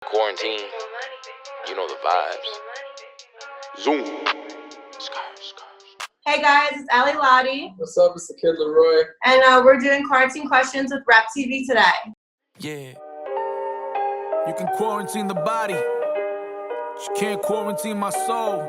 Quarantine, you know the vibes. Zoom. Hey guys, it's Lotti. What's up? It's the kid LAROI. And we're doing quarantine questions with Rap TV today. Yeah. You can quarantine the body, but you can't quarantine my soul.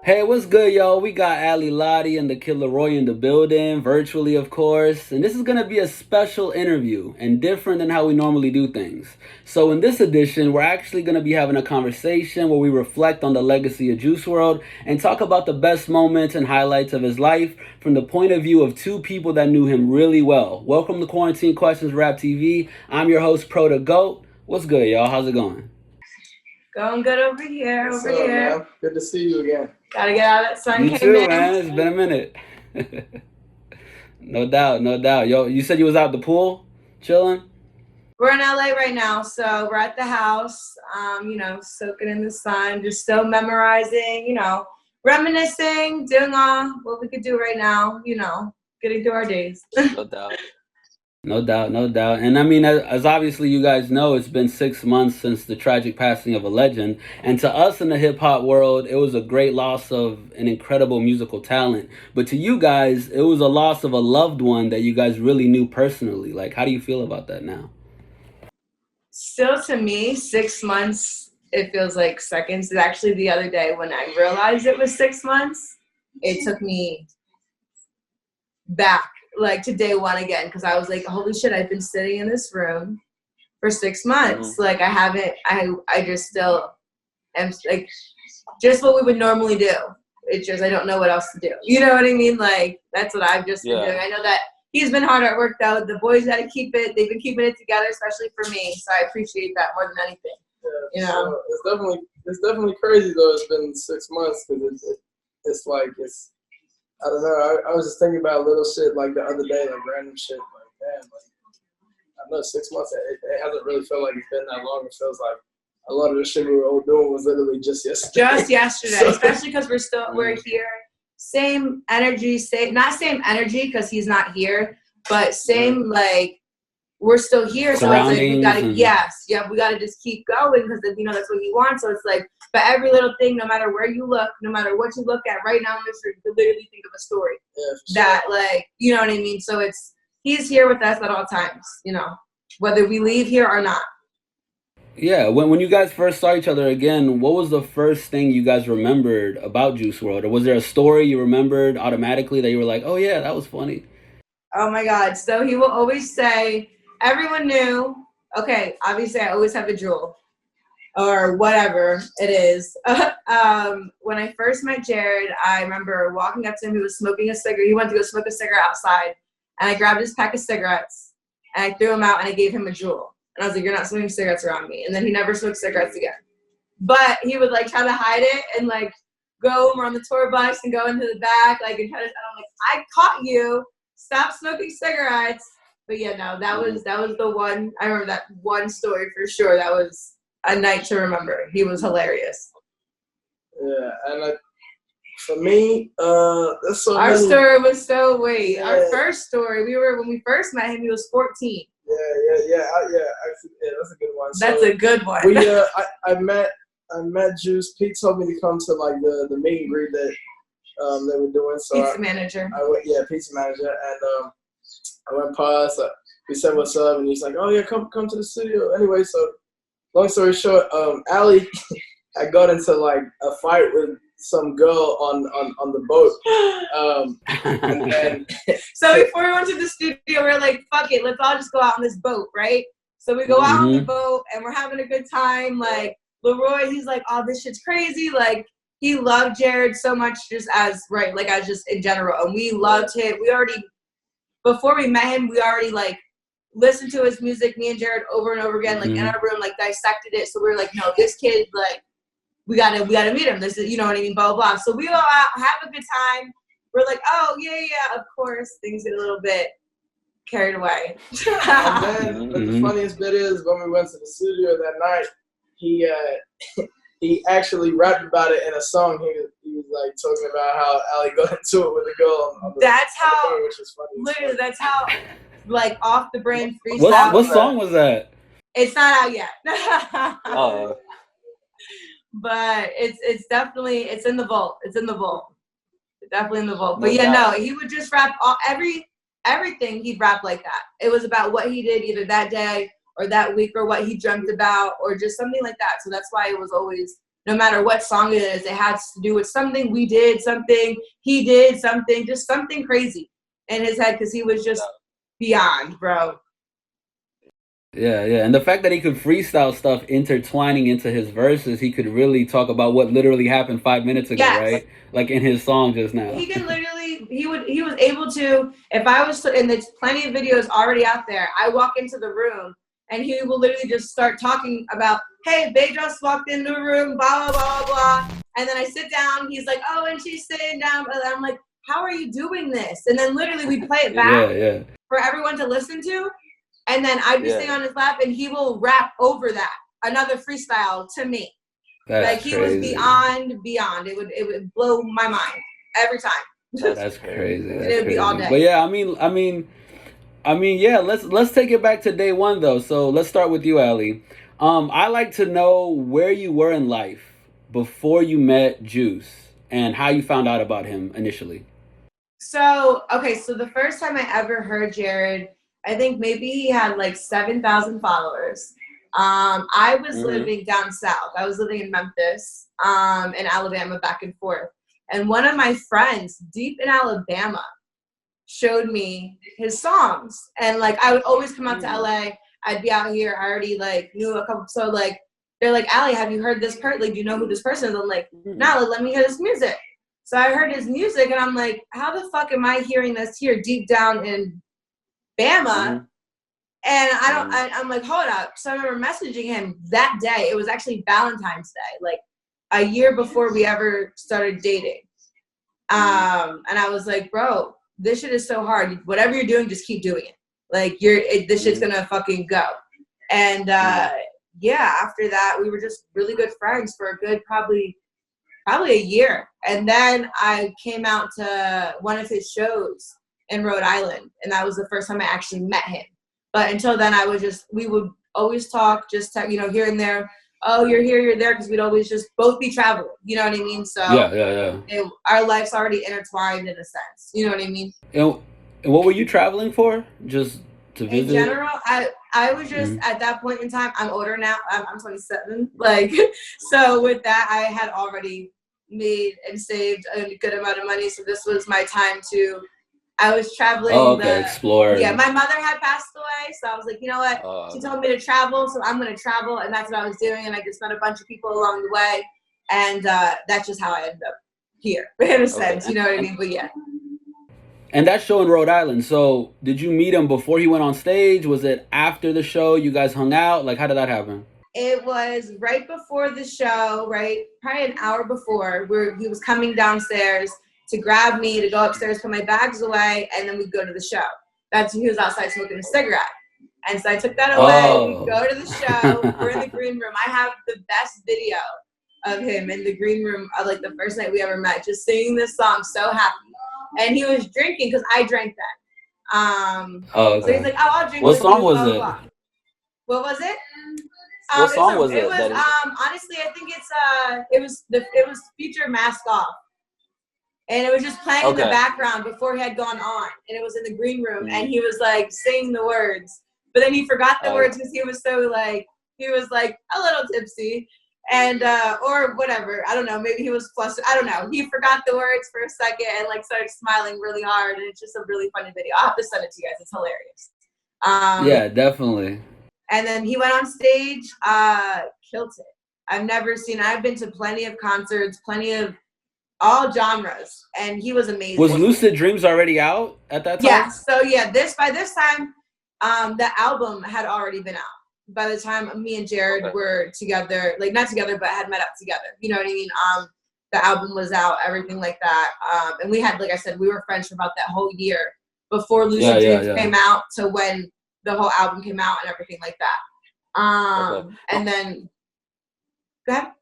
Hey, what's good, y'all? We got Lotti and the Kid LAROI in the building, virtually, of course. And this is going to be a special interview and different than how we normally do things. So in this edition, we're actually going to be having a conversation where we reflect on the legacy of Juice WRLD and talk about the best moments and highlights of his life from the point of view of two people that knew him really well. Welcome to Quarantine Questions Rap TV. I'm your host, Pro the GOAT. What's good, y'all? How's it going? Going good over here, What's up, man? Good to see you again. Gotta get out of that sun. You too, man. It's been a minute. No doubt, no doubt. Yo, you said you was out the pool, chilling? We're in LA right now, so we're at the house, soaking in the sun, just still memorizing, reminiscing, doing all what we could do right now, getting through our days. No doubt. No doubt, no doubt. And I mean, as obviously you guys know, it's been 6 months since the tragic passing of a legend. And to us in the hip-hop world, it was a great loss of an incredible musical talent. But to you guys, it was a loss of a loved one that you guys really knew personally. Like, how do you feel about that now? Still, to me, 6 months, it feels like seconds. Actually, the other day when I realized it was 6 months, it took me back. Like to day one again, because I was like, holy shit, I've been sitting in this room for 6 months. Mm-hmm. Like I just still am like just what we would normally do. It's just I don't know what else to do. You know what I mean? Like that's what I've just been doing. I know that he's been hard at work though. The boys got to keep it. They've been keeping it together, especially for me. So I appreciate that more than anything. Yeah, so it's definitely crazy though. It's been 6 months because it's like it's. I don't know. I was just thinking about little shit like the other day, like random shit. Like, man, like, I don't know, 6 months, it hasn't really felt like it's been that long. It feels like a lot of the shit we were all doing was literally just yesterday. Just yesterday, especially because we're here. Same energy, not same energy because he's not here, but same, like, we're still here. So it's like we gotta, we gotta just keep going because, that's what he wants. So it's like, but every little thing, no matter where you look, no matter what you look at right now in this room, you could literally think of a story that, like, you know what I mean? So he's here with us at all times, whether we leave here or not. Yeah, when you guys first saw each other again, what was the first thing you guys remembered about Juice WRLD? Or was there a story you remembered automatically that you were like, oh yeah, that was funny? Oh my God. So he will always say, everyone knew, okay, obviously I always have a jewel or whatever it is. When I first met Jared, I remember walking up to him. He was smoking a cigarette. He went to go smoke a cigarette outside. And I grabbed his pack of cigarettes and I threw him out and I gave him a jewel. And I was like, you're not smoking cigarettes around me. And then he never smoked cigarettes again. But he would like try to hide it and like go on the tour bus and go into the back, like, and try to, and I'm like, I caught you. Stop smoking cigarettes. But yeah, no, that was the one. I remember that one story for sure. That was a night to remember. He was hilarious. Yeah, and for me, that's so. Our story was so Our first story, when we first met him, he was 14. Yeah. Actually, that's a good one. That's a good one. I met Juice. Pete told me to come to like the meet and greet that they were doing. So pizza manager. Pizza manager, and I went past. We said what's up, and he's like, "Oh yeah, come to the studio." Anyway, so long story short, Ali, I got into like a fight with some girl on the boat. And then so before we went to the studio, we were like, "Fuck it, let's all just go out on this boat, right?" So we go out on the boat, and we're having a good time. Like LAROI, he's like, "Oh, this shit's crazy!" Like he loved Jared so much, just as in general, and we loved him. Before we met him, we already like listened to his music, me and Jared, over and over again, like in our room, like dissected it. So we were like, no, this kid, like, we gotta meet him. This is, you know what I mean, blah, blah, blah. So we go out, have a good time. We're like, oh, yeah, of course. Things get a little bit carried away. And then the funniest bit is when we went to the studio that night, he actually rapped about it in a song. He was like talking about how Ali got into it with a girl on the which is funny. Literally, that's how like off the brain freestyle. What song was that? It's not out yet. Oh, But it's definitely it's in the vault. It's in the vault. It's definitely in the vault. But no yeah, doubt. no, he would just rap everything. He'd rap like that. It was about what he did either that day or that week or what he dreamt about or just something like that. So that's why it was always, no matter what song it is, it has to do with something we did, something he did, something, just something crazy in his head because he was just beyond, bro. Yeah, yeah. And the fact that he could freestyle stuff intertwining into his verses, he could really talk about what literally happened 5 minutes ago, Yes. right? Like in his song just now. He can literally, he was able to, if I was, and there's plenty of videos already out there, I walk into the room and he will literally just start talking about, hey, they just walked in the room, blah, blah, blah, blah. And then I sit down, he's like, oh, and she's sitting down. And I'm like, how are you doing this? And then literally we play it back for everyone to listen to. And then I'd be sitting on his lap and he will rap over that, another freestyle to me. That's like he crazy. was beyond. It would blow my mind every time. That's crazy. That's it would be all day. But yeah, I mean, yeah. Let's take it back to day one though. So let's start with you, Ali. I like to know where you were in life before you met Juice and how you found out about him initially. So the first time I ever heard Jared, I think maybe he had like 7,000 followers. I was living down south. I was living in Memphis, in Alabama, back and forth. And one of my friends deep in Alabama showed me his songs. And like, I would always come out to LA. I'd be out here. I already like knew a couple. So like, they're like, Ali, have you heard this person? Like, do you know who this person is? I'm like, no, let me hear this music. So I heard his music and I'm like, how the fuck am I hearing this here deep down in Bama? And I'm like, hold up. So I remember messaging him that day. It was actually Valentine's Day, like a year before we ever started dating. And I was like, bro, this shit is so hard. Whatever you're doing, just keep doing it. Like this shit's gonna fucking go. And yeah, after that, we were just really good friends for a good probably a year. And then I came out to one of his shows in Rhode Island, and that was the first time I actually met him. But until then, we would always talk, just here and there. Oh, you're here, you're there, because we'd always just both be traveling. You know what I mean? So our life's already intertwined in a sense. You know what I mean? And what were you traveling for? Just to visit? In general, I was just at that point in time. I'm older now. I'm 27. Like, so with that, I had already made and saved a good amount of money. So this was my time to. I was traveling. Explore. Yeah, my mother had passed away, so I was like, you know what? She told me to travel, so I'm going to travel, and that's what I was doing. And I just met a bunch of people along the way, and that's just how I ended up here, in a sense. You know what I mean? But yeah. And that show in Rhode Island. So did you meet him before he went on stage? Was it after the show? You guys hung out? Like, how did that happen? It was right before the show, right? Probably an hour before, where he was coming downstairs to grab me to go upstairs, put my bags away, and then we'd go to the show. He was outside smoking a cigarette. And so I took that away. We go to the show. We're in the green room. I have the best video of him in the green room of like the first night we ever met, just singing this song, so happy. And he was drinking because I drank then. So he's like, oh, I'll drink. What song was it? What was it? What song was it? It was honestly, I think it was Future Mask Off. And it was just playing in the background before he had gone on. And it was in the green room. And he was like singing the words. But then he forgot the words because he was so like, he was like a little tipsy. And, or whatever. I don't know. Maybe he was flustered. I don't know. He forgot the words for a second and like started smiling really hard. And it's just a really funny video. I'll have to send it to you guys. It's hilarious. Yeah, definitely. And then he went on stage, killed it. I've been to plenty of concerts, plenty of all genres, and he was amazing. Was Lucid Dreams already out at that time? Yeah, so yeah, by this time, the album had already been out. By the time me and Jared were together, like not together, but had met up together. You know what I mean? The album was out, everything like that. And we had, like I said, we were friends for about that whole year before Lucid Dreams came out to when the whole album came out and everything like that. And then, go ahead.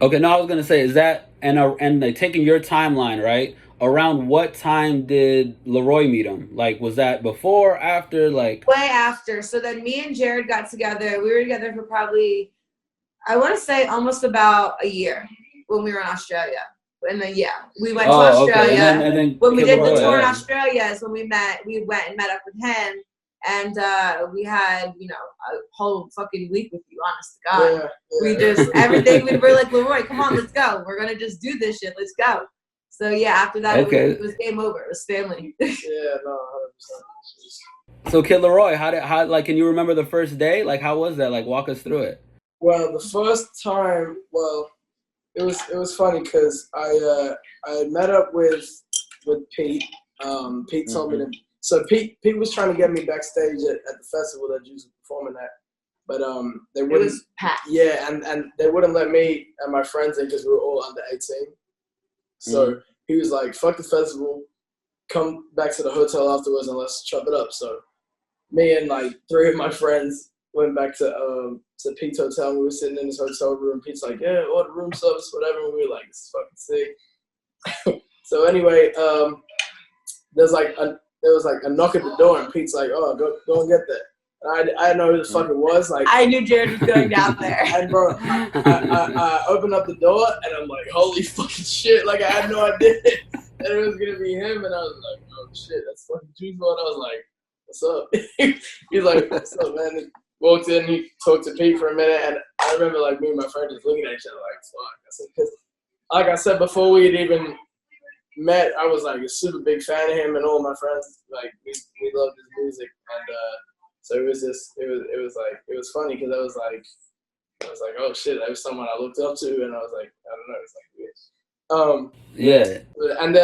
Okay, no, I was gonna say, is that and like taking your timeline, right? Around what time did Leroy meet him? Like, was that before, after, like? Way after. So then me and Jared got together. We were together for probably, I want to say almost about a year when we were in Australia. And then we went to Australia. Okay. And then when we did the tour in yeah. Australia is when we met. We went and met up with him, and we had a whole fucking week with you. Honest to God, we just everything. We were like, Leroy, come on, let's go. We're gonna just do this shit. Let's go. So yeah, after that, it was game over. It was family. Yeah, no, 100%. So Kid Leroy, how like, can you remember the first day? Like, how was that? Like, walk us through it. Well, the first time, it was funny because I had met up with Pete. Pete told me to. So Pete was trying to get me backstage at the festival that Juice was performing at, but they wouldn't. It was packed. Yeah, and they wouldn't let me and my friends in because we were all under 18. So he was like, "Fuck the festival, come back to the hotel afterwards and let's chop it up." So me and like 3 of my friends went back to Pete's hotel. We were sitting in his hotel room. Pete's like, "Yeah, order room service, whatever." And we were like, "This is fucking sick." So anyway, there was like a knock at the door, and Pete's like, "Oh, go and get that." And I didn't know who the fuck it was. Like, I knew Jared was going down there. And bro, I opened up the door, and I'm like, "Holy fucking shit!" Like, I had no idea that it was gonna be him, and I was like, "Oh shit, that's fucking Juice WRLD." I was like, "What's up?" He's like, "What's up, man?" He walked in, he talked to Pete for a minute, and I remember like me and my friend just looking at each other like, "Fuck!" I said, because like I said before we had even met, I was like a super big fan of him, and all my friends like we loved his music, and so it was funny because I was like, oh shit, that was someone I looked up to, and I was like, I don't know, it's like weird. And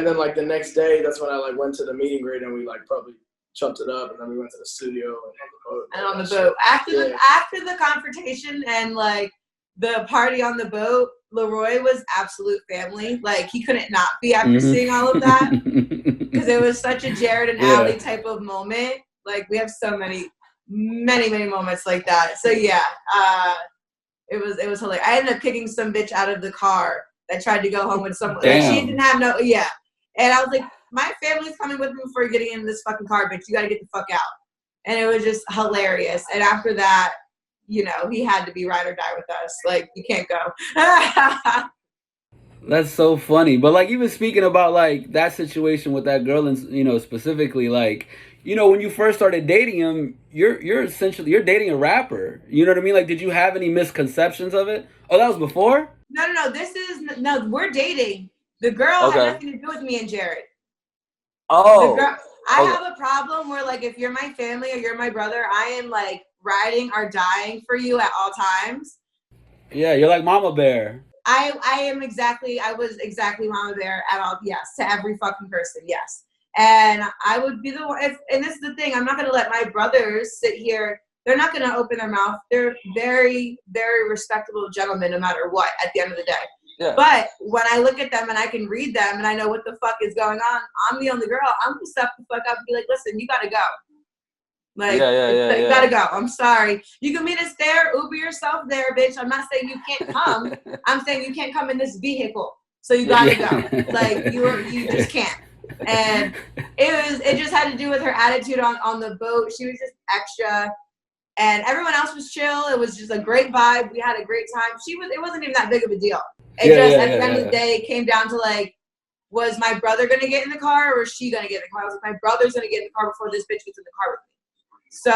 then like the next day, that's when I like went to the meet and greet, and we like probably chopped it up, and then we went to the studio and on the boat. After the confrontation and like the party on the boat, Leroy was absolute family. Like, he couldn't not be after seeing all of that, because it was such a Jared and Allie type of moment. Like, we have so many moments like that. So yeah, it was hilarious. I ended up kicking some bitch out of the car that tried to go home with someone. Like, she didn't have and I was like, my family's coming with me before getting in this fucking car, bitch. You gotta get the fuck out. And it was just hilarious. And after that, he had to be ride or die with us. Like, you can't go. That's so funny. But like, even speaking about like that situation with that girl, and specifically, like, when you first started dating him, you're essentially dating a rapper. You know what I mean? Like, did you have any misconceptions of it? Oh, that was before? No, we're dating. The girl had nothing to do with me and Jared. Oh. I have a problem where, like, if you're my family or you're my brother, I am like riding or dying for you at all times. Yeah, you're like Mama Bear. I was exactly Mama Bear at all. Yes, to every fucking person. Yes. And I would be the one, and this is the thing, I'm not going to let my brothers sit here. They're not going to open their mouth. They're very, very respectable gentlemen no matter what at the end of the day. Yeah. But when I look at them and I can read them and I know what the fuck is going on, I'm the only girl. I'm going to step the fuck up and be like, listen, you got to go. Like, you got to go. I'm sorry. You can meet us there, Uber yourself there, bitch. I'm not saying you can't come. I'm saying you can't come in this vehicle. So you got to go. Like, you just can't. And it just had to do with her attitude on the boat. She was just extra, and everyone else was chill. It was just a great vibe. We had a great time. It wasn't even that big of a deal. At the end of the day, it came down to like, was my brother gonna get in the car or was she gonna get in the car? I was like, my brother's gonna get in the car before this bitch gets in the car with me. So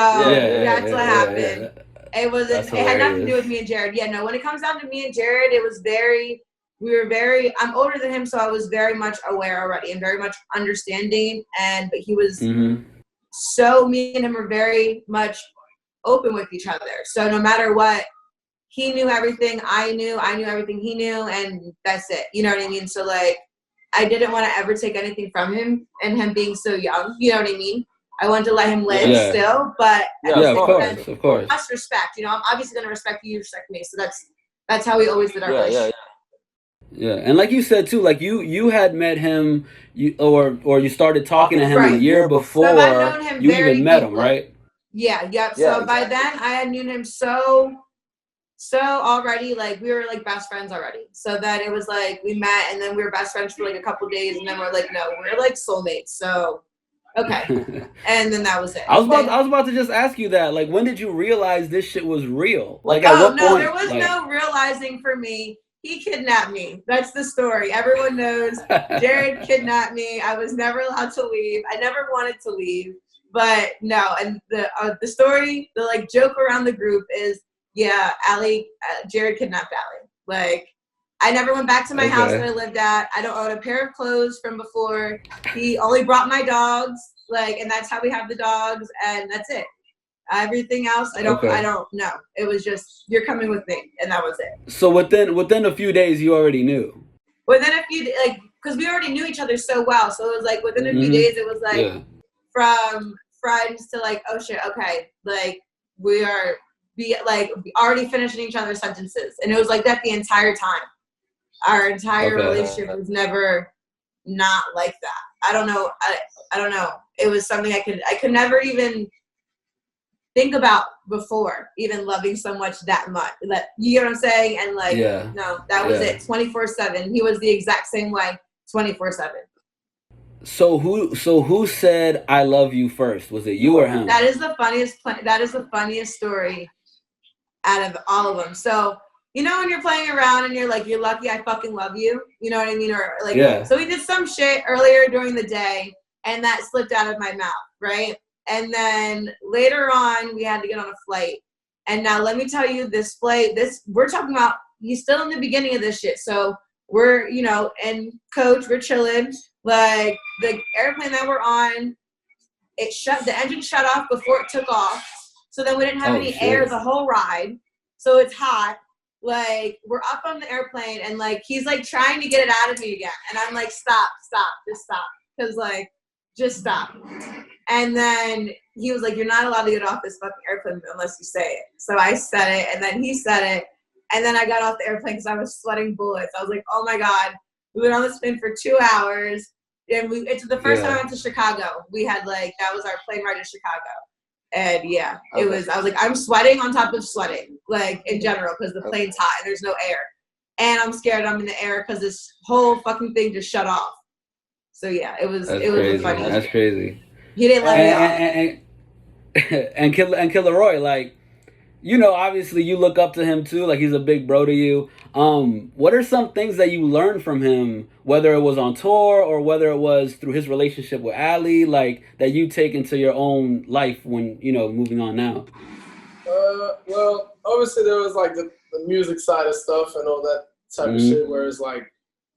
that's what happened. It had nothing to do with me and Jared. Yeah, no, when it comes down to me and Jared, it was I'm older than him, so I was very much aware already and very much understanding. But he was so, me and him were very much open with each other. So no matter what, he knew everything I knew everything he knew, and that's it. You know what I mean? So like, I didn't want to ever take anything from him, and him being so young, you know what I mean? I wanted to let him live still, but of course. Must respect. I'm obviously gonna respect you respect me. So that's how we always did our relationship. Yeah, and like you said too, like you had met him, or you started talking to him a year before you even met him, right? Yeah, yep. So by then I had known him so so already, like, we were like best friends already. So then it was like we met and then we were best friends for like a couple days and then we're like, no, we're like soulmates. So okay. And then that was it. I was about to just ask you that. Like, when did you realize this shit was real? Like, at Oh what no, point? there was no realizing for me. He kidnapped me. That's the story. Everyone knows Jared kidnapped me. I was never allowed to leave. I never wanted to leave. But no, and the story, the like joke around the group is, yeah, Jared kidnapped Allie. Like, I never went back to my house that I lived at. I don't own a pair of clothes from before. He only brought my dogs, like, and that's how we have the dogs, and that's it. Everything else, I don't know. It was just, you're coming with me, and that was it. So within a few days, you already knew. Within a few, like, because we already knew each other so well, so it was like within a few days, it was like from friends to like, oh shit, okay, like we are already finishing each other's sentences, and it was like that the entire time. Our entire relationship was never not like that. I don't know. I don't know. It was something I could never even think about before, even loving so much that much. That, you know what I'm saying? And like, no, that was it. 24/7. He was the exact same way. 24/7. So who said I love you first? Was it you or him? That is the funniest. That is the funniest story out of all of them. So, you know, when you're playing around and you're like, you're lucky I fucking love you. You know what I mean? Or like, so we did some shit earlier during the day and that slipped out of my mouth, right? And then later on, we had to get on a flight. And now let me tell you, this flight, we're talking about, he's still in the beginning of this shit. So we're, you know, and coach, we're chilling. Like, the airplane that we're on, the engine shut off before it took off. So then we didn't have any air the whole ride. So it's hot. Like, we're up on the airplane and like, he's like trying to get it out of me again. And I'm like, stop, just stop. Cause like, just stop. And then he was like, you're not allowed to get off this fucking airplane unless you say it. So I said it and then he said it. And then I got off the airplane because I was sweating bullets. I was like, oh my God. We went on this plane for 2 hours. And it's the first time I went to Chicago. We had like, that was our plane ride to Chicago. And it was, I was like, I'm sweating on top of sweating, like in general, because the plane's hot and there's no air. And I'm scared I'm in the air because this whole fucking thing just shut off. So yeah, it was crazy. funny. That's crazy. He didn't let me off. And Killer Roy, like, you know, obviously you look up to him too, like he's a big bro to you. What are some things that you learned from him, whether it was on tour or whether it was through his relationship with Ali, like that you take into your own life when, you know, moving on now? Well, obviously there was like the music side of stuff and all that type of shit, where it's like,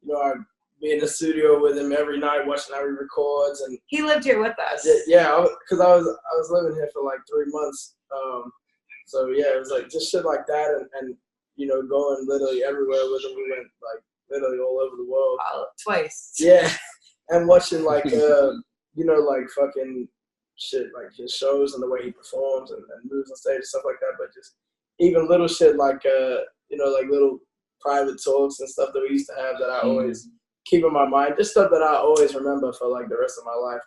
you know, I'd be in the studio with him every night watching how he records, and he lived here with us. Yeah, because I was living here for like 3 months. So yeah, it was like just shit like that, and you know, going literally everywhere with him. We went like literally all over the world. Twice. Yeah, and watching like you know, like fucking shit, like his shows and the way he performs and moves on stage and stuff like that. But just even little shit like you know, like little private talks and stuff that we used to have that I always keep in my mind. Just stuff that I always remember for like the rest of my life.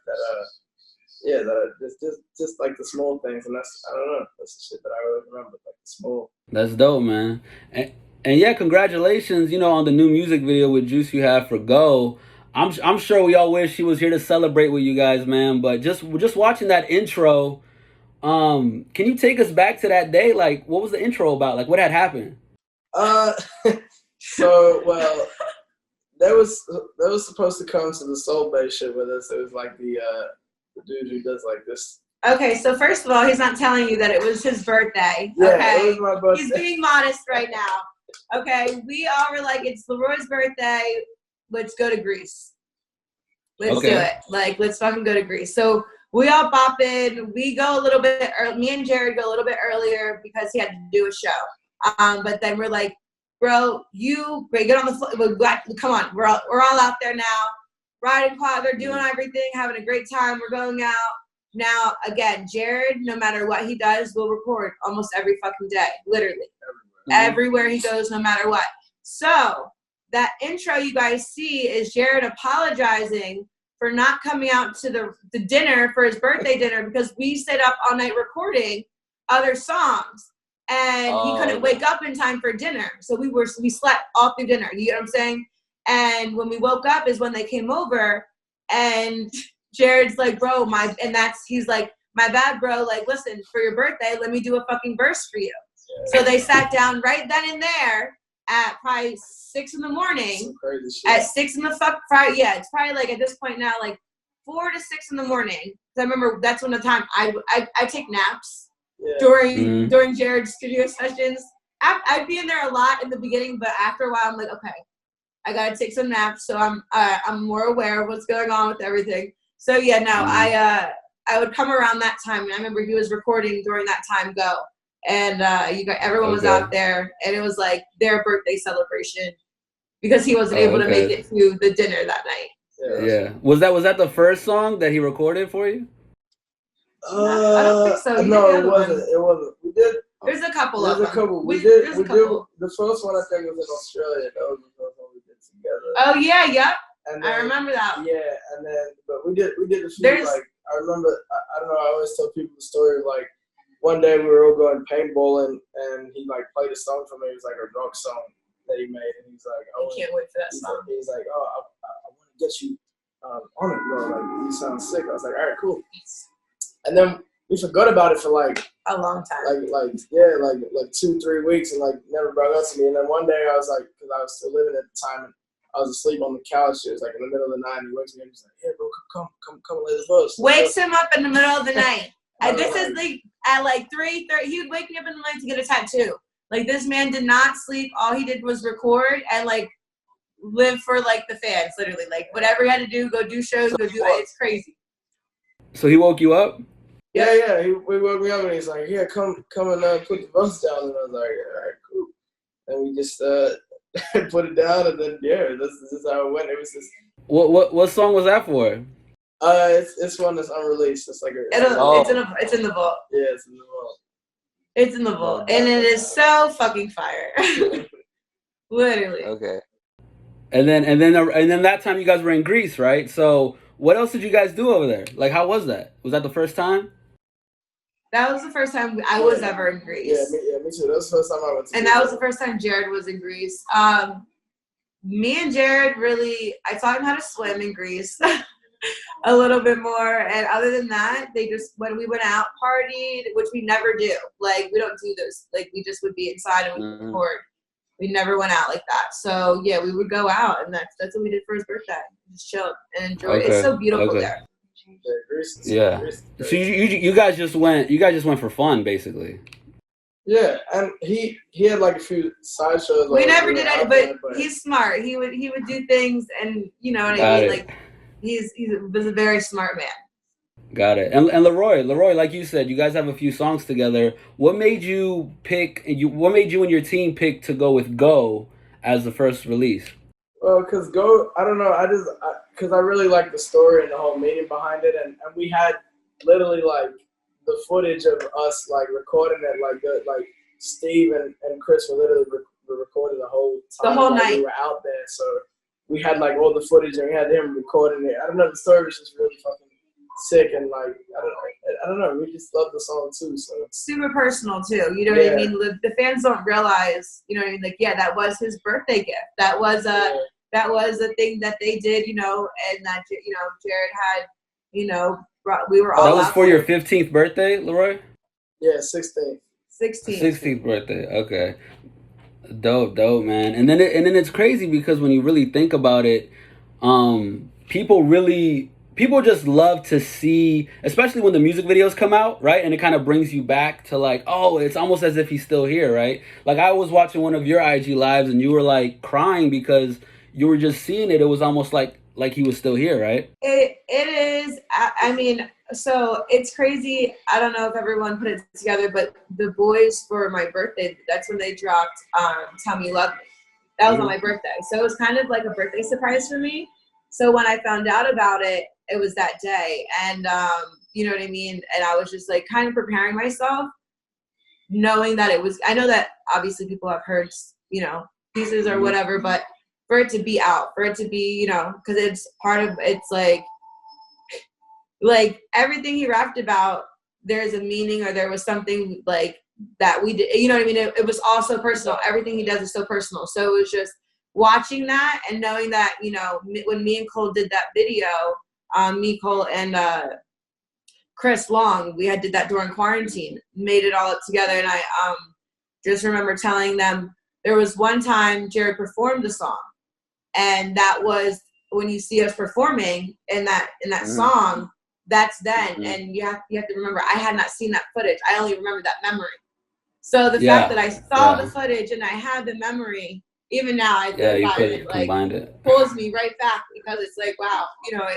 Just like the small things, and that's, I don't know, that's the shit that I always remember, like the small. That's dope, man. And yeah, congratulations, you know, on the new music video with Juice you have for Go. I'm sure we all wish he was here to celebrate with you guys, man. But just watching that intro, can you take us back to that day? Like, what was the intro about? Like, what had happened? So well, that was supposed to come to the Soul Bay shit with us. It was like the dude who does like this. Okay, so first of all, he's not telling you that it was his birthday. Yeah, okay, it was my birthday. He's being modest right now. Okay, we all were like, it's LAROI's birthday. Let's go to Greece. Let's do it. Like, let's fucking go to Greece. So we all pop in. We go a little bit early. Me and Jared go a little bit earlier because he had to do a show. But then we're like, bro, get on the floor. Come on, we're all out there now. Riding quad, they're doing everything, having a great time. We're going out. Now, again, Jared, no matter what he does, will record almost every fucthe day, literally. Everywhere he goes, no matter what. So that intro you guys see is Jared apologizing for not coming out to the dinner for his birthday dinner because we stayed up all night recording other songs. and he couldn't wake up in time for dinner. So we slept all through dinner. You get what I'm saying? And when we woke up is when they came over, and Jared's like, bro, he's like, my bad, bro. Like, listen, for your birthday, let me do a fucking verse for you. Yeah. So they sat down right then and there at probably 6 in the morning. At 6 in the yeah, it's probably like at this point now, like 4 to 6 in the morning. I remember that's when the time I take naps during Jared's studio sessions. I'd be in there a lot in the beginning, but after a while, I'm like, okay, I gotta take some naps, so I'm more aware of what's going on with everything. So yeah, no, I would come around that time, and I remember he was recording during that time go, and everyone was out there, and it was like their birthday celebration because he wasn't able to make it to the dinner that night. Yeah. Was that the first song that he recorded for you? I don't think so. No, it wasn't. It wasn't. We did. There's a couple of them. There's a couple. We did. The first one I think was in Australia. That was the first one we did together. Oh yeah, yep. And then, I remember that. Yeah, and then but we did a few. Like I remember. I don't know. I always tell people the story of like one day we were all going paintballing and he like played a song for me. It was like a rock song that he made, and he's like, "Oh, I can't wait for that song." He's like, "Oh, I want to get you on it, bro. Like you sound sick." I was like, "All right, cool." And then we forgot about it for like a long time. Like 2-3 weeks, and like never brought it up to me. And then one day I was like, because I was still living at the time, and I was asleep on the couch. It was like in the middle of the night, and he wakes me up and he's like, "Yeah, bro, come and lay the verse." Wakes him up in the middle of the night. This is like at like 3:30. He would wake me up in the night to get a tattoo. Like this man did not sleep. All he did was record and like live for like the fans, literally. Like whatever he had to do, go do shows, go do it. It's crazy. So he woke you up? Yeah. He woke me up and he's like, "Yeah, come and put the verse down." And I was like, "All right, cool." And we just put it down, and then this is how it went. It was just. What song was that for? It's one that's unreleased. It's like it's in the vault. Yeah, it's in the vault. It's in the vault, and it is so fucking fire. Literally. Okay. And then that time you guys were in Greece, right? So what else did you guys do over there? Like, how was that? Was that the first time? That was the first time I was ever in Greece. Yeah, me too. That was the first time I went to And Greece. that was the first time Jared was in Greece. Me and Jared really, I taught him how to swim in Greece a little bit more. And other than that, when we went out, partied, which we never do. Like, we don't do this. Like, we just would be inside and we would record. We never went out like that. So, yeah, we would go out, and that's what we did for his birthday. Just chill and enjoy it. It's so beautiful there. Yeah. So you guys just went for fun, basically. Yeah, and he had like a few side shows. We never did it, but he's smart. He would do things, and you know what I mean. Like he was a very smart man. Got it. And LAROI, like you said, you guys have a few songs together. What made you What made you and your team pick to go with Go as the first release? Well, because Go, I don't know. Because I really like the story and the whole meaning behind it, and we had literally like the footage of us like recording it, like Steve and Chris were literally recording the whole time. The whole night. We were out there, so we had like all the footage and we had him recording it. I don't know, the story was just really fucking sick, and like I don't know, we just love the song too. So super personal too. You know what I mean? The fans don't realize, you know what I mean? Like, yeah, that was his birthday gift. That was a thing that they did, you know, and that Jared had, you know, we were all. That was for your 15th birthday, LAROI? Yeah, 16th. 16th birthday. Okay. Dope, man. And then it's crazy because when you really think about it, people just love to see, especially when the music videos come out, right? And it kind of brings you back to like, oh, it's almost as if he's still here, right? Like I was watching one of your IG lives and you were like crying because you were just seeing it. It was almost like he was still here, right? It is. I mean, so it's crazy. I don't know if everyone put it together, but the boys for my birthday, that's when they dropped Tell Me You Love Me. That was on my birthday. So it was kind of like a birthday surprise for me. So when I found out about it, it was that day. And you know what I mean? And I was just like kind of preparing myself, knowing that it was, I know that obviously people have heard, you know, pieces or whatever, but for it to be out, for it to be, you know, because it's part of, it's like everything he rapped about, there's a meaning or there was something like that we did. You know what I mean? It was all so personal. Everything he does is so personal. So it was just watching that and knowing that, you know, when me and Cole did that video, me, Cole, and Chris Long, we did that during quarantine, made it all up together. And I just remember telling them there was one time Jared performed the song, and that was when you see us performing in that song, that's then. And you have to remember, I had not seen that footage. I only remember that memory. So the fact that I saw the footage and I had the memory, even now I think about it, like pulls me right back, because it's like, wow, you know,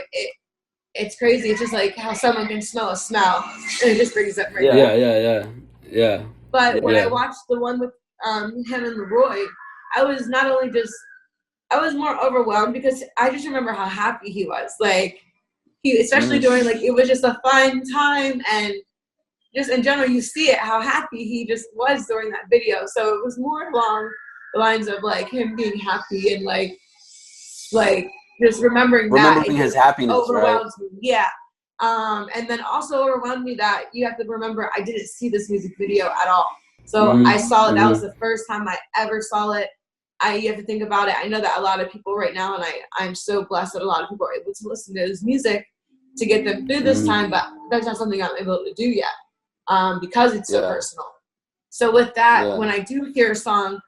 it's crazy. It's just like how someone can smell a smell and it just brings up right back. Yeah. But when I watched the one with him and LAROI, I was not only I was more overwhelmed because I just remember how happy he was. Like, he, especially during, like, it was just a fun time, and just in general, you see it, how happy he just was during that video. So it was more along the lines of, like, him being happy and, like just remembering his happiness, overwhelmed me. Yeah. And then also overwhelmed me that you have to remember I didn't see this music video at all. So I saw it. That was the first time I ever saw it. You have to think about it. I know that a lot of people right now, and I'm so blessed that a lot of people are able to listen to his music to get them through this time, but that's not something I'm able to do yet, because it's so personal. So with that, when I do hear a song,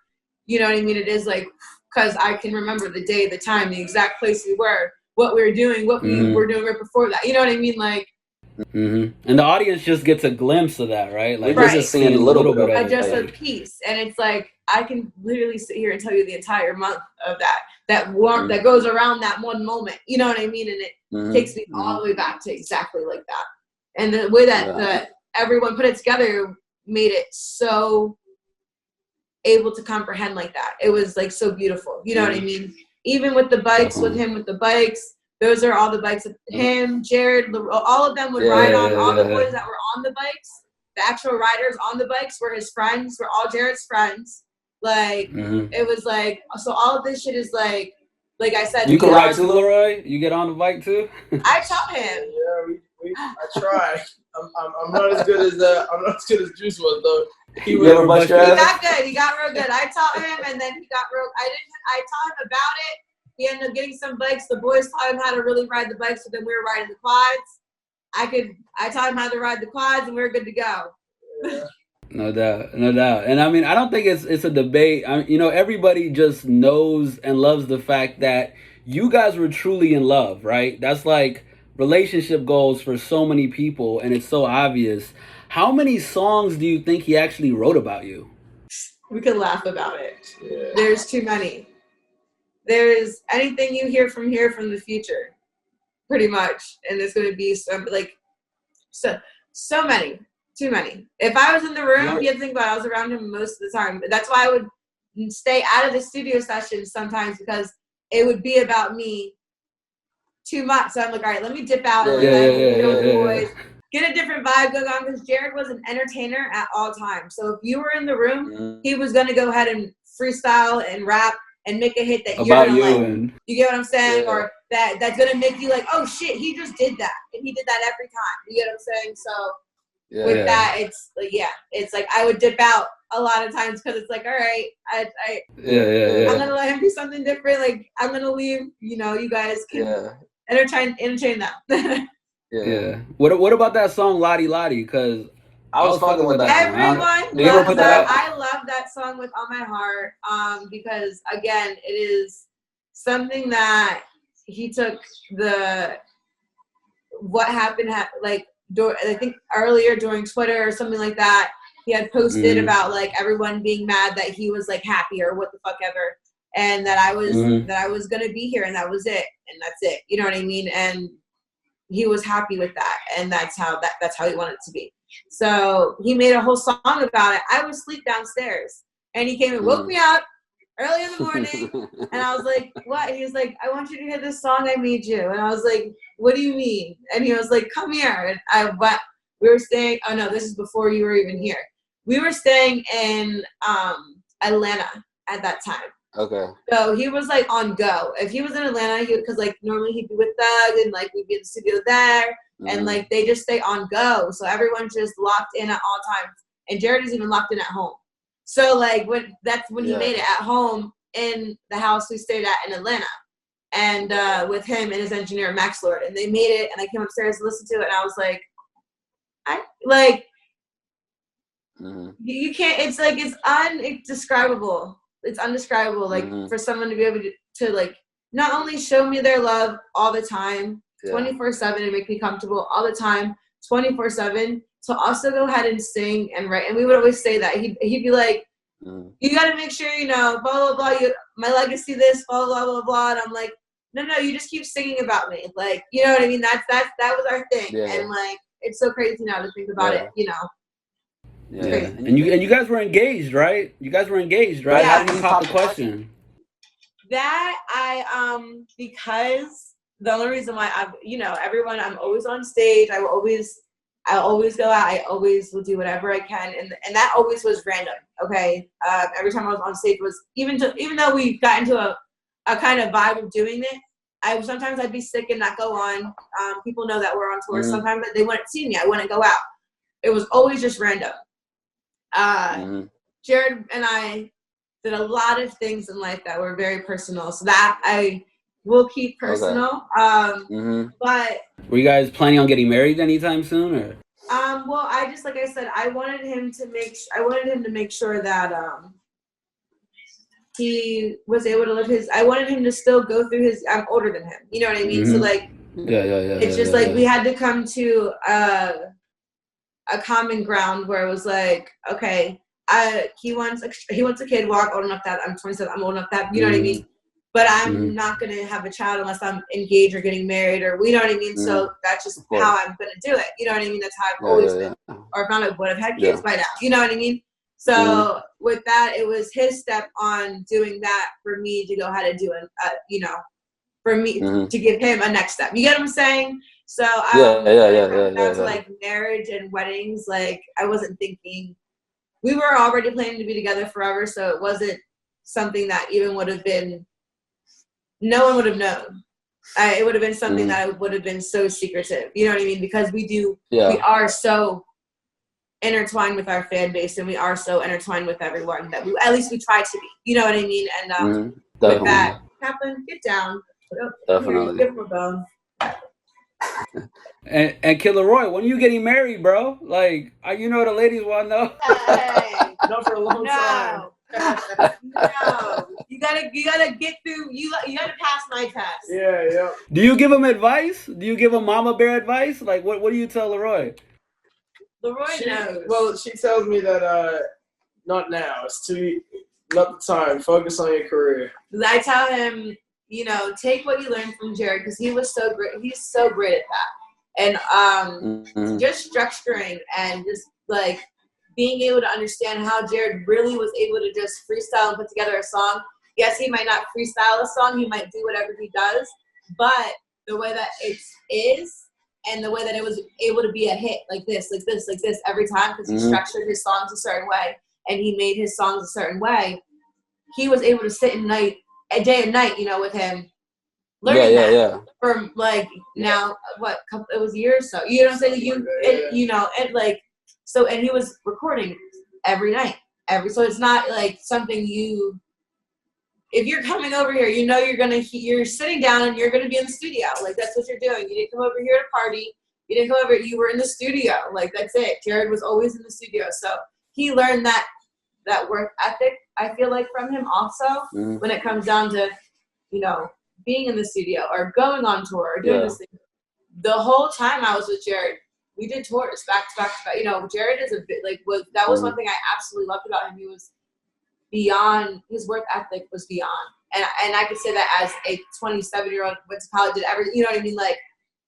you know what I mean? It is like, because I can remember the day, the time, the exact place we were, what we were doing, what we were doing right before that. You know what I mean? Like, and the audience just gets a glimpse of that, right? Like, we're just seeing a little bit of just a piece. And it's like, I can literally sit here and tell you the entire month of that warmth that goes around that one moment. You know what I mean? And it takes me all the way back to exactly like that. And the way that everyone put it together made it so able to comprehend like that. It was like so beautiful. You know what I mean? Even with the bikes, with him with the bikes, those are all the bikes of him, Jared, all of them would ride on. All the boys that were on the bikes, the actual riders on the bikes were his friends, were all Jared's friends. Like, it was like, so all of this shit is like I said. You can ride too, LAROI? You get on the bike too? I taught him. Yeah, I try. I'm not as good as Juice WRLD though. He got good. He got real good. I taught him, and then he got real. I taught him about it. He ended up getting some bikes. The boys taught him how to really ride the bikes, so then we were riding the quads. I taught him how to ride the quads, and we were good to go. Yeah. No doubt. And I mean, I don't think it's a debate. You know, everybody just knows and loves the fact that you guys were truly in love, right? That's like relationship goals for so many people, and it's so obvious. How many songs do you think he actually wrote about you? We could laugh about it. Yeah. There's too many. There's anything you hear from here from the future, pretty much, and there's going to be some so many. Too many. If I was in the room, you have to think about it, I was around him most of the time. That's why I would stay out of the studio sessions sometimes, because it would be about me too much. So I'm like, all right, let me dip out and boys, get a different vibe going on, because Jared was an entertainer at all times. So if you were in the room, he was going to go ahead and freestyle and rap and make a hit that you're going to like. You get what I'm saying? Yeah. Or that's going to make you like, oh shit, he just did that. And he did that every time. You get what I'm saying? So with that, it's like, it's like I would dip out a lot of times, because it's like, all right, I'm gonna let him do something different. Like, I'm gonna leave. You know, you guys can entertain them. What about that song Lotti Lotti? Because I was fucking with that. Everyone loves that. I love that song with all my heart. Because again, it is something that he took what happened like. I think earlier during Twitter or something like that, he had posted about like everyone being mad that he was like happy or what the fuck ever, and that I was gonna be here, and that was it, and that's it. You know what I mean? And he was happy with that, and that's how he wanted it to be. So he made a whole song about it. I was asleep downstairs, and he came and woke me up early in the morning, and I was like, what? And he was like, I want you to hear this song I made you. And I was like, what do you mean? And he was like, come here. And we were staying, oh no, this is before you were even here. We were staying in Atlanta at that time. Okay. So he was like on go. If he was in Atlanta, because like normally he'd be with Doug, and like we'd be in the studio there, and like they just stay on go. So everyone's just locked in at all times. and Jared is even locked in at home. So like that's when he made it at home in the house we stayed at in Atlanta, and with him and his engineer Max Lord, and they made it. And I came upstairs to listen to it, and I was like, you can't. It's like it's indescribable. It's undescribable. Like for someone to be able to like not only show me their love all the time, 24/7, and make me comfortable all the time, 24/7. To also go ahead and sing and write. And we would always say that. He'd be like, you got to make sure, you know, blah, blah, blah, my legacy this, blah, blah, blah, blah. And I'm like, no, you just keep singing about me. Like, you know what I mean? That was our thing. Yeah. And, like, it's so crazy now to think about it, you know. Yeah. And you guys were engaged, right? Yeah. How did you pop the question? That because the only reason why I'm always on stage. I always go out. I always will do whatever I can, and that always was random. Okay, every time I was on stage was even though we got into a kind of vibe of doing it. Sometimes I'd be sick and not go on. People know that we're on tour. Sometimes they wouldn't see me. I wouldn't go out. It was always just random. Jared and I did a lot of things in life that were very personal, so that I will keep personal. But were you guys planning on getting married anytime soon, or? Well, I just, like I said, I wanted him to make sure that he was able to live his. I wanted him to still go through his. I'm older than him. You know what I mean? So like, it's just like we had to come to a common ground where it was like, okay, he wants a kid. Walk old enough that I'm 27. I'm old enough that you know what I mean. But I'm not going to have a child unless I'm engaged or getting married or, you know what I mean? So that's just how I'm going to do it. You know what I mean? That's how I've always been. Or if not, I would have had kids by now. You know what I mean? So with that, it was his step on doing that for me to go ahead and do it, for me to give him a next step. You get what I'm saying? So to like marriage and weddings, like I wasn't thinking. We were already planning to be together forever, so it wasn't something that even would have been. No one would have known. It would have been something that would have been so secretive. You know what I mean? Because we are so intertwined with our fan base, and we are so intertwined with everyone that at least we try to be. You know what I mean? And with that, Kaplan, get down. Definitely. Give him a bone. And Killer Roy, when are you getting married, bro? Like, you know the ladies want to know. Hey, not for a long time. No, you gotta get through. You gotta pass my test. Yeah. Do you give him advice? Do you give him Mama Bear advice? Like, what do you tell Leroy? Leroy knows. Well, she tells me that not now. It's not the time. Focus on your career. I tell him, take what you learned from Jared because he was so great. He's so great at that, and just structuring and just like. Being able to understand how Jared really was able to just freestyle and put together a song. Yes, he might not freestyle a song. He might do whatever he does. But the way that it is and the way that it was able to be a hit like this every time because he structured his songs a certain way and he made his songs a certain way, he was able to sit day and night, with him. Learning that from like now, it was a year or so. You know what I'm saying? So, and he was recording every night. So it's not like something if you're coming over here, you're sitting down and you're going to be in the studio. Like, that's what you're doing. You didn't come over here to party. You didn't come over, you were in the studio. Like, that's it. Jared was always in the studio. So he learned that work ethic, I feel like, from him also when it comes down to, being in the studio or going on tour or doing this thing. The whole time I was with Jared, we did tours back to back. Jared is that was one thing I absolutely loved about him. He was beyond, his work ethic was beyond. And I could say that as a 27-year-old, went to college, did everything, you know what I mean? Like,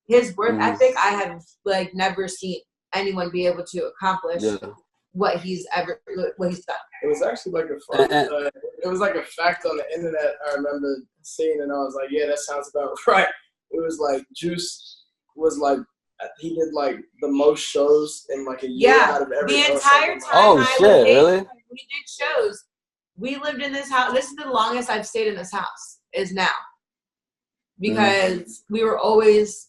his work ethic, I have, never seen anyone be able to accomplish what he's done. It was actually like a fact on the internet I remember seeing, and I was like, yeah, that sounds about right. It was like Juice was like, he did the most shows in a year out of every. The entire time. Oh shit! Really? We did shows. We lived in this house. This is the longest I've stayed in this house. Is now because we were always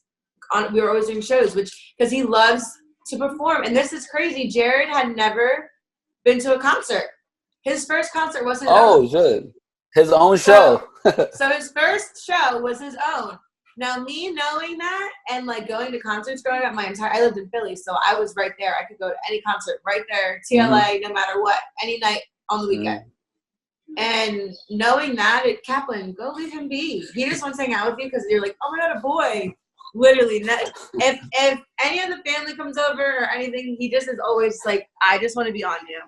doing shows, because he loves to perform. And this is crazy. Jared had never been to a concert. His first concert was his Oh, own. shit. His own show. So his first show was his own. Now, me knowing that and like going to concerts growing up, I lived in Philly, so I was right there. I could go to any concert right there, TLA, no matter what, any night on the weekend. And knowing that, Kaplan, go leave him be. He just wants to hang out with you because you're like, oh my God, a boy. Literally, if any of the family comes over or anything, he just is always like, I just want to be on you.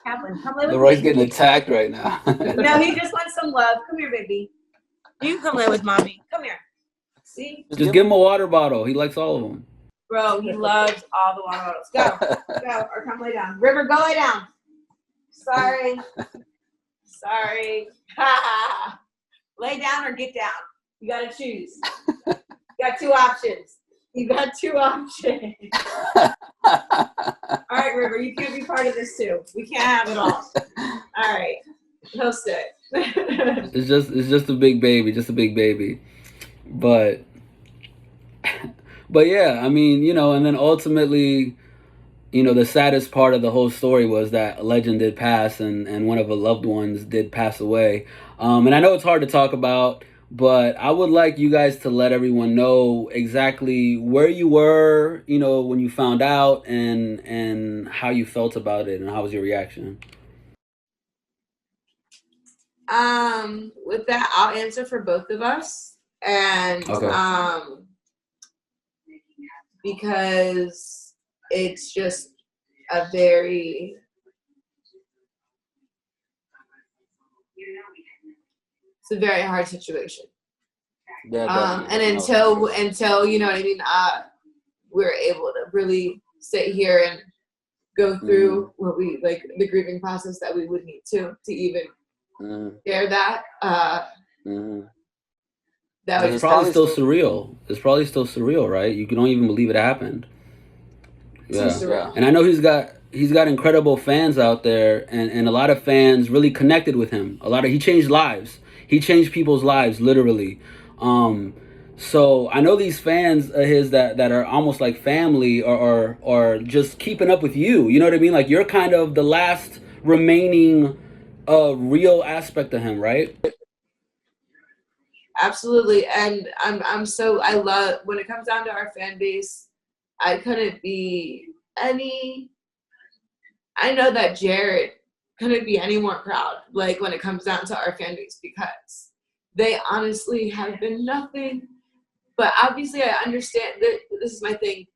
Kaplan, come live with LAROI's me. getting attacked right now. No, he just wants some love. Come here, baby. You can come live with mommy. Come here. See? Just give him a water bottle. He likes all of them. Bro, he loves all the water bottles. Go, or come lay down. River, go lay down. Sorry. Lay down or get down. You gotta choose. You got two options. All right, River, you can't be part of this too. We can't have it all. All right, he'll sit. It's just a big baby, but yeah, I mean, you know, and then ultimately, you know, the saddest part of the whole story was that a legend did pass, and one of her loved ones did pass away. And I know it's hard to talk about, but I would like you guys to let everyone know exactly where you were, you know, when you found out, and how you felt about it, and how was your reaction. With that, I'll answer for both of us, and because it's just a very hard situation. Yeah, and until you know what I mean, we're able to really sit here and go through what we like, the grieving process that we would need to even share that. That It's probably still surreal. It's probably still surreal, right? You don't even believe it happened. Yeah. And I know he's got incredible fans out there, and a lot of fans really connected with him. He changed lives. He changed people's lives, literally. So I know these fans of his that are almost like family, or just keeping up with you. You know what I mean? Like, you're kind of the last remaining real aspect of him, right? Absolutely. And I love, when it comes down to our fan base, I couldn't be I know that Jared couldn't be any more proud, like, when it comes down to our fan base, because they honestly have been nothing. But obviously I understand that this is my thing.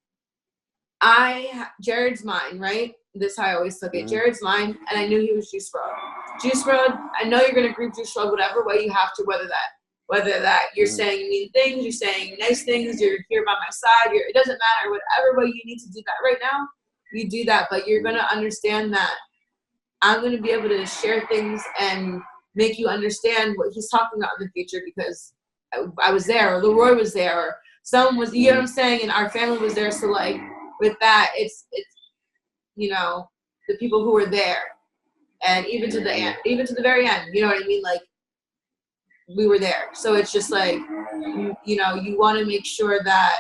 Jared's mine, right? This is how I always took it. Jared's mine, and I knew he was Juice WRLD. Juice WRLD, I know you're going to grieve Juice WRLD whatever way you have to, whether that you're saying mean things, you're saying nice things, you're here by my side, it doesn't matter, whatever way you need to do that right now, you do that. But you're going to understand that I'm going to be able to share things and make you understand what he's talking about in the future, because I was there, or LAROI was there, or someone was, you know what I'm saying, and our family was there. So like, with that, it's you know, the people who were there, and even to the end, even to the very end, you know what I mean, like, we were there. So it's just like, you know, you want to make sure that,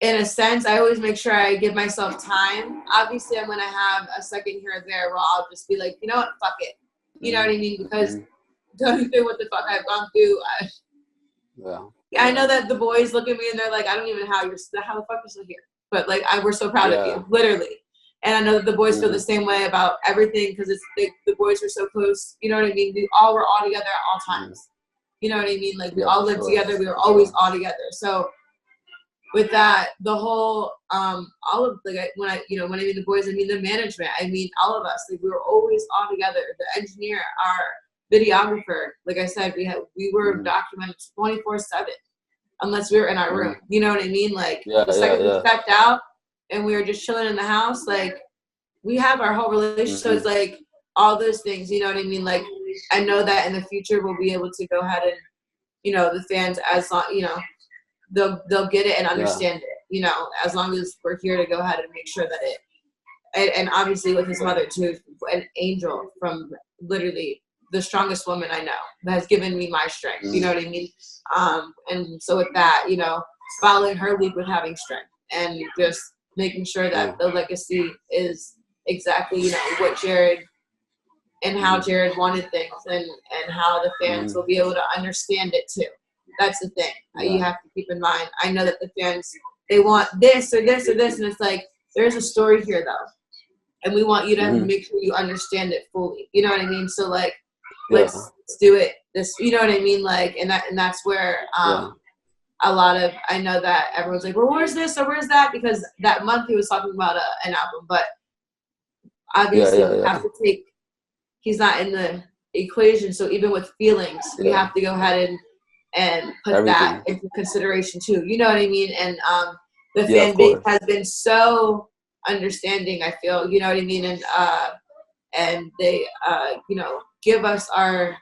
in a sense, I always make sure I give myself time. Obviously, I'm going to have a second here or there where I'll just be like, you know what, fuck it. You know what I mean? Because going through what the fuck I've gone through, I know that the boys look at me and they're like, I don't even know how the fuck you're still here. But like, we're so proud of you, literally. And I know that the boys feel the same way about everything, because it's the boys were so close. You know what I mean? We all were all together at all times. You know what I mean? Like, we all lived together. We were always all together. So with that, the whole, all of, like, when I mean the boys, I mean the management, I mean all of us. Like, we were always all together. The engineer, our videographer, like I said, we were documented 24/7, unless we were in our room. You know what I mean? Like, the second we stepped out and we were just chilling in the house, like, we have our whole relationship. So it's like all those things, you know what I mean? Like, I know that in the future we'll be able to go ahead and, you know, the fans, as long, you know, they'll get it and understand it, you know, as long as we're here to go ahead and make sure that and obviously with his mother too, an angel, from literally the strongest woman I know, that has given me my strength, you know what I mean? And so with that, you know, following her lead with having strength, and just making sure that the legacy is exactly, you know, what Jared and how Jared wanted things, and how the fans will be able to understand it too. That's the thing. You have to keep in mind. I know that the fans, they want this or this or this, and it's like, there's a story here though, and we want you to make sure you understand it fully. You know what I mean? So like, let's do it. This, you know what I mean? Like, and that's where a lot of, I know that everyone's like, well, where's this or where's that? Because that month he was talking about an album, but obviously we have to take. He's not in the equation, so even with feelings, we have to go ahead and put that into consideration too. You know what I mean? And the fan base has been so understanding, I feel. You know what I mean? And they you know, give us our,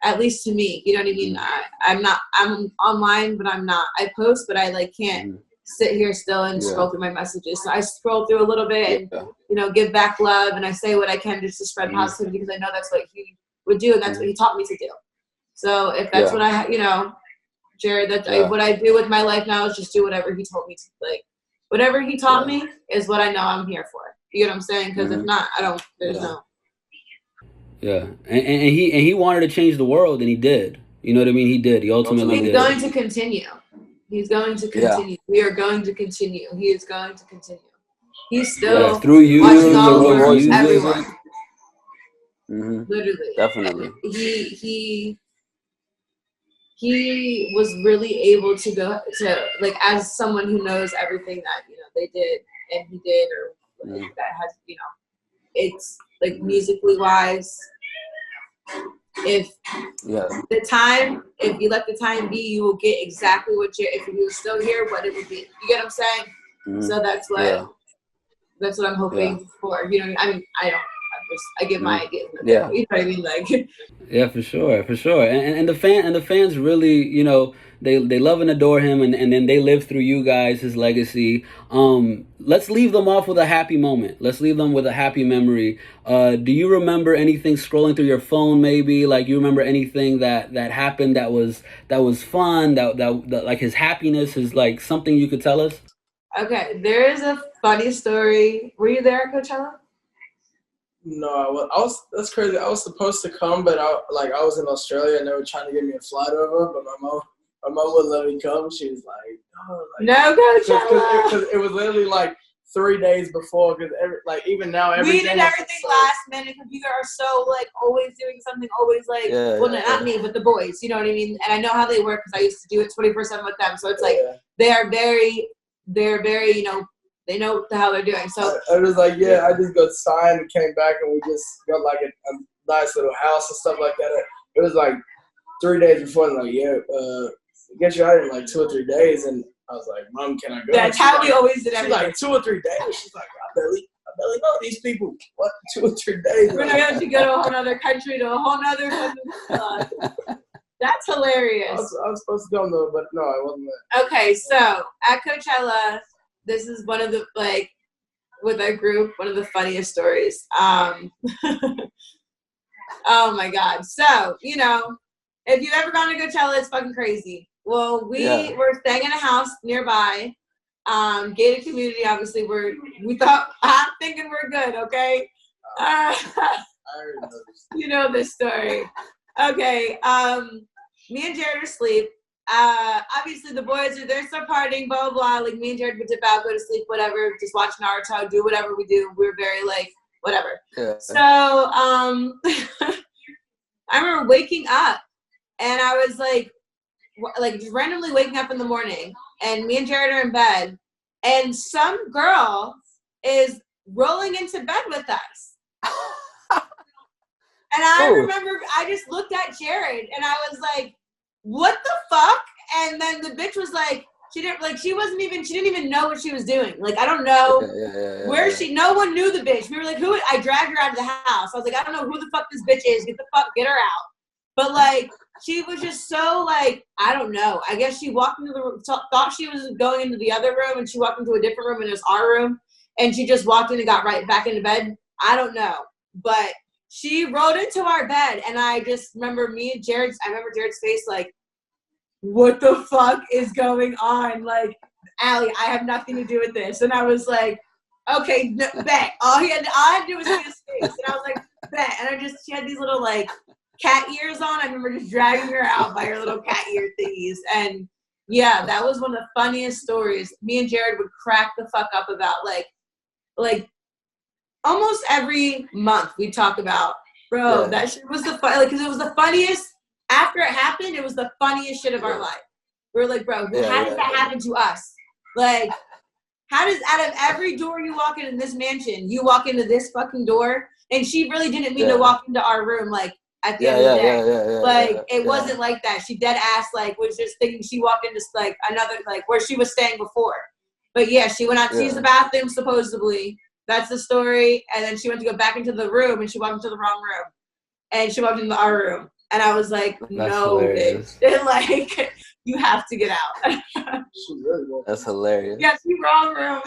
at least to me, you know what I mean? I'm online, but I'm not. I post, but I like can't sit here still and scroll through my messages. So I scroll through a little bit and, you know, give back love, and I say what I can just to spread positivity, because I know that's what he would do, and that's what he taught me to do. So if that's what I, you know, Jared, that's what I do with my life now is just do whatever he told me to. Like, whatever he taught me is what I know I'm here for. You know what I'm saying? Because if not, I don't, there's no. Yeah, and he wanted to change the world, and he did. You know what I mean? He did. He ultimately did. He's going to continue. He's going to continue. We are going to continue. He is going to continue. He's still through you, watching all through over music. everyone. Literally, Definitely. He was really able to go to, like, as someone who knows everything that, you know, they did and he did, or like, that has, you know, it's like musically wise. If the time, if you let the time be, you will get exactly what you, if you were still here, what it would be. You get what I'm saying? So that's what I'm hoping for. You know, I mean, I give my ideas. You know what I mean? Like, yeah, for sure. And the fans really, you know, they love and adore him, and then they live through you guys, his legacy. Let's leave them off with a happy moment. Let's leave them with a happy memory. Do you remember anything scrolling through your phone, maybe? Like, you remember anything that happened that was fun, that like his happiness is like something you could tell us? Okay, there is a funny story. Were you there at Coachella? No, that's crazy. I was supposed to come, but I was in Australia and they were trying to get me a flight over, but my mom wouldn't let me come. She was like, "No, no Coachella." Because it was literally like 3 days before. Because even now, we did everything last minute because you are so like always doing something, always like not me, but the boys. You know what I mean? And I know how they work because I used to do it 24/7 with them. So it's like they're very, you know. They know how they're doing. So I was like, I just got signed and came back, and we just got like a nice little house and stuff like that. It was like 3 days before, and like, I guess you're out in like 2 or 3 days. And I was like, Mom, can I go? That's how we always did everything. She's like, 2 or 3 days. She's like, I barely know these people. What, 2 or 3 days? We're not going to go to a whole other country, to a whole other That's hilarious. I was supposed to go though, but no, I wasn't there. Okay, so at Coachella, this is one of the, like, with our group, one of the funniest stories. Oh my God. So, you know, if you've ever gone to Coachella, it's fucking crazy. Well, we were staying in a house nearby, gated community. Obviously, I'm thinking we're good, okay? I already know this. You know this story. Okay, me and Jared are asleep. Obviously the boys are there, still partying, blah blah blah. Like, me and Jared would dip out, go to sleep, whatever, just watch Naruto, do whatever we do. We're very like whatever. So I remember waking up, and I was like just randomly waking up in the morning, and me and Jared are in bed, and some girl is rolling into bed with us. And I remember I just looked at Jared, and I was like, what the fuck? And then the bitch was like, she didn't even know what she was doing. Like, I don't know no one knew the bitch. We were like, I dragged her out of the house. I was like, I don't know who the fuck this bitch is. Get her out. But like, she was just so like, I don't know. I guess she walked into the room, thought she was going into the other room, and she walked into a different room, and it was our room. And she just walked in and got right back into bed. I don't know. But she rolled into our bed, and I just remember Jared's face like, what the fuck is going on? Like, Allie, I have nothing to do with this. And I was like, Okay, bet. All I had to do was see his face, and I was like, bet. And she had these little like cat ears on. I remember just dragging her out by her little cat ear thingies, and yeah, that was one of the funniest stories. Me and Jared would crack the fuck up about like almost every month we'd talk about, bro. That shit was the fun, because it was the funniest. After it happened, it was the funniest shit of our life. We were like, bro, how does that happen to us? Like, how does, out of every door you walk in this mansion, you walk into this fucking door? And she really didn't mean to walk into our room, like, at the end of the day. It wasn't like that. She dead ass, like, was just thinking she walked into, like, another, like, where she was staying before. But, yeah, she went out to use the bathroom, supposedly. That's the story. And then she went to go back into the room, and she walked into the wrong room. And she walked into our room. And I was like, no, bitch. And, like, you have to get out. That's hilarious. Yeah, she wrong room.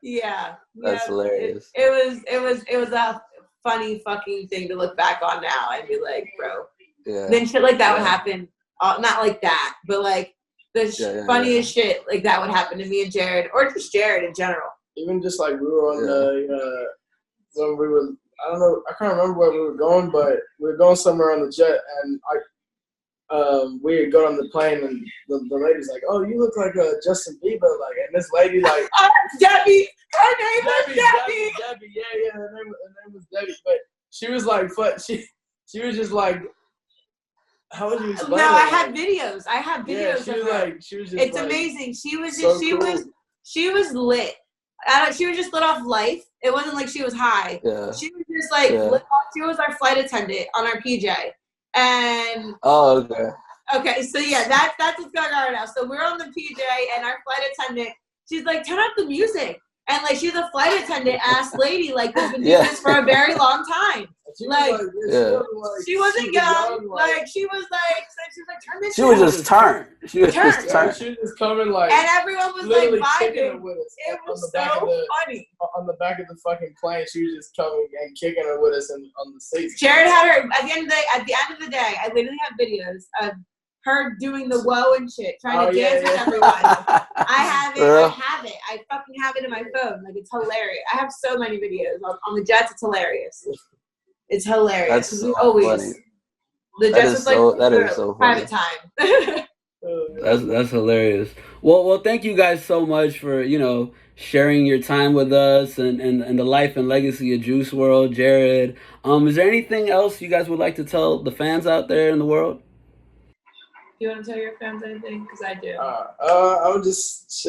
Yeah. That's hilarious. It was a funny fucking thing to look back on now and be like, bro. Yeah. Then shit like that would happen. Not like that, but like the funniest shit like that would happen to me and Jared, or just Jared in general. Even just like we were on the when we were, I don't know, I can't remember where we were going, but we were going somewhere on the jet, and we had got on the plane, and the lady's like, "Oh, you look like Justin Bieber," like, and this lady like, Debbie, her name was Debbie. Debbie, yeah, her name was Debbie, but she was like, she was just like, how would you explain? No, I have videos. Yeah, she was like, she was just. It's like, amazing. She was just, so she was lit. She was just lit off life. It wasn't like she was high. Yeah. She was just like lit off. She was our flight attendant on our PJ. And okay, so yeah, that's what's going on right now. So we're on the PJ, and our flight attendant, she's like, turn up the music. And like, she's a flight attendant ass lady, like, that's been doing this for a very long time. She wasn't young. Like, she was like, turn this. She was just turned. She was just coming like, and everyone was like vibing. It was so funny. On the back of the fucking plane, she was just coming and kicking her with us on the seats. Jared had her at the end of the day. I literally have videos of her doing the whoa and shit, trying to dance with everyone. I have it. I fucking have it in my phone. Like, it's hilarious. I have so many videos on the jets. It's hilarious. It's hilarious. That's so always funny. The jets is like that is so funny. Private time. That's hilarious. Well, thank you guys so much for, sharing your time with us and the life and legacy of Juice WRLD, Jared. Is there anything else you guys would like to tell the fans out there in the world? You want to tell your fans anything? Because I do. I would just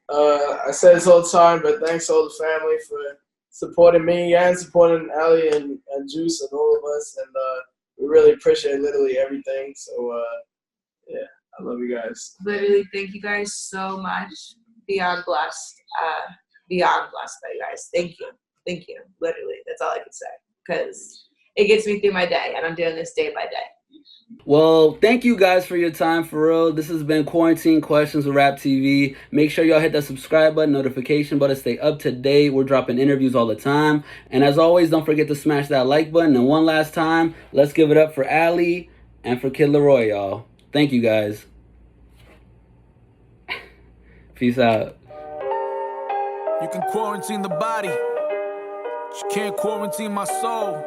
I say this all the time, but thanks all the family for supporting me and supporting Ali and Juice and all of us, and we really appreciate literally everything. So yeah, I love you guys. Literally, thank you guys so much. Beyond blessed by you guys. Thank you. Literally, that's all I can say, because it gets me through my day, and I'm doing this day by day. Well, thank you guys for your time, for real. This has been Quarantine Questions with Rap TV. Make sure y'all hit that subscribe button, notification button, stay up to date. We're dropping interviews all the time. And as always, don't forget to smash that like button. And one last time, let's give it up for Ali and for Kid LAROI, y'all. Thank you, guys. Peace out. You can quarantine the body, but you can't quarantine my soul.